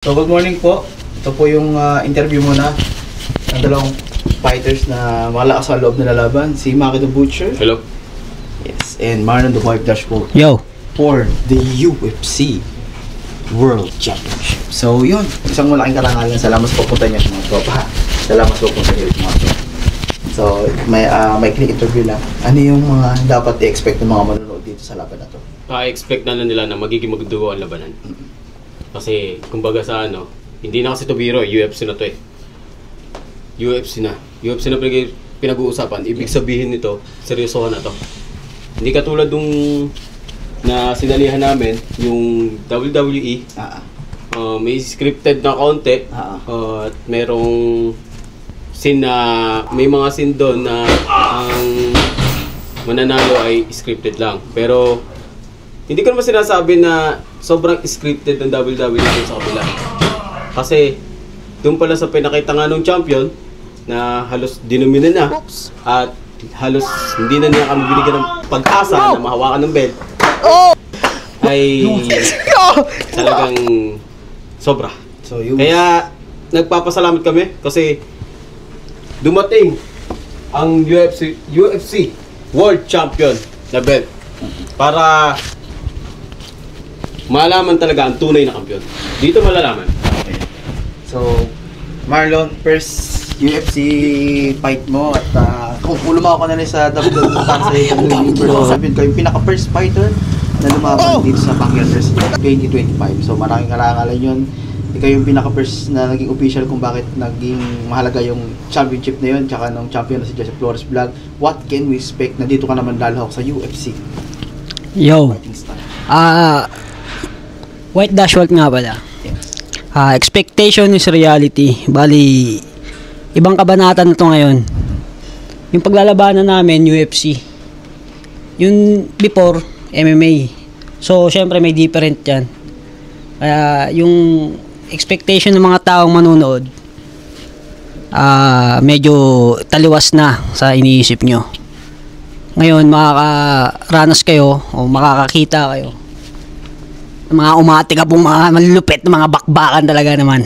So good morning po. Ito po yung interview muna ng dalawang fighters na malakas sa loob na lalaban. Si Maki the Butcher. Hello. Yes. And Marlon the Wife Dashboard. Yo. For the UFC World Championship. So yun. Isang malaking karangalan. Salamat sa pupunta niya mga tropa. Salamat sa pupunta niyo mga tropa. So may click interview lang. Ano yung mga dapat i-expect ng mga manonood dito sa laban na to? Pa-expect na nila na magiging magdugo ang labanan. Kasi, kumbaga sa hindi na kasi to biro, UFC na to eh. UFC na pinag-uusapan. Ibig sabihin nito, seryosohan na to. Hindi katulad nung na sinalihan namin, yung WWE, may scripted na kaunti, at merong scene na, may mga scene doon na ang mananalo ay scripted lang. Pero, hindi ko naman sinasabi na sobrang scripted ng WWE sa kabila. Kasi, doon pala sa pinakita nga nung champion, na halos dinumina na, at halos hindi na niya kami binigyan ng pag-asa na mahawakan ng belt, ay talagang sobra. Kaya, nagpapasalamat kami kasi dumating ang UFC World Champion na belt para malaman talaga ang tunay na kampiyon. Dito malalaman. Okay. So, Marlon, first UFC fight mo at kung lumaw ka na rin sa WWE para sa champion ka, yung pinaka-first fighter na lumaban dito sa Pacquiao 2025. So, maraming karangalan yun. Ikaw yung pinaka-first na naging official kung bakit naging mahalaga yung championship na yun, tsaka nung champion na si Joseph Flores Vlog. What can we expect? Nandito ka naman lalahok sa UFC. Yo. White Dashboard nga pala. Expectation is reality. Bali, ibang kabanata na to ngayon. Yung paglalabanan namin, UFC. Yung before, MMA. So, syempre may different yan. Kaya, yung expectation ng mga taong manunood, medyo taliwas na sa iniisip nyo. Ngayon, makakaranas kayo o makakakita kayo mga umatika pong mga malulupit na mga bakbakan talaga naman.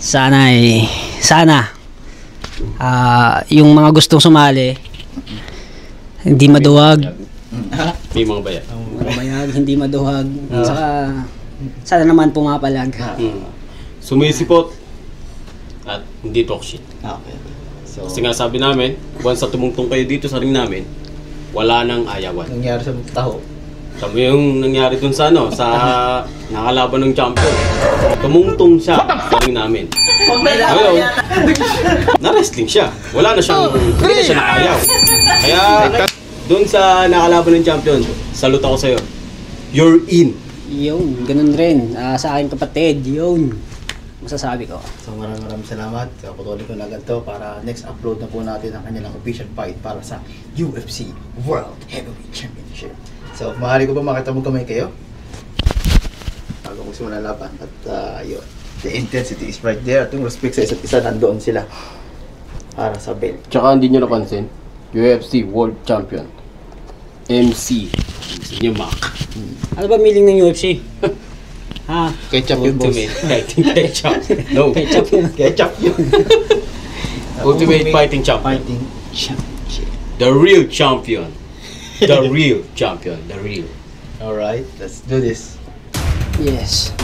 Sana yung mga gustong sumali hindi maduwag. May mga bayag. Hindi maduwag. Saka sana naman pumapalag. Sumisipot at hindi talk shit. Okay. So, kasi nga sabi namin, once sa tumungtong kayo dito sa ring namin, wala nang ayawan. nangyari sa taho. Sabi yung nangyari dun sa sa nakalaban ng champion. Tumungtong siya sa ring namin. Ngayon, na-wrestling siya. Wala na siyang, hindi na siya nakayaw. Kaya, dun sa nakalaban ng champion, salute ako sa'yo. You're in. Yun, ganun rin. Sa aking kapatid, yun. Masasabi ko. So maraming salamat. Patuloy ko na agad to para next upload na po natin ang kanilang official fight para sa UFC World Heavyweight Championship. So, maaari ko ba makita mo kamay kayo? Bago magsimula laban. At yun, the intensity is right there. At yung respect sa isa't isa, nandoon sila para sa belt. Tsaka hindi nyo napansin, UFC World Champion. MC. Yung Mac. Ano ba meaning ng UFC? Ha? Ketchup yun, boss. Ultimate Fighting Ketchup. No. Ketchup yun. Ketchup yun. Ultimate Fighting Champion. Fighting Championship. The real champion. The real champion. The real. Alright, let's do this. Yes.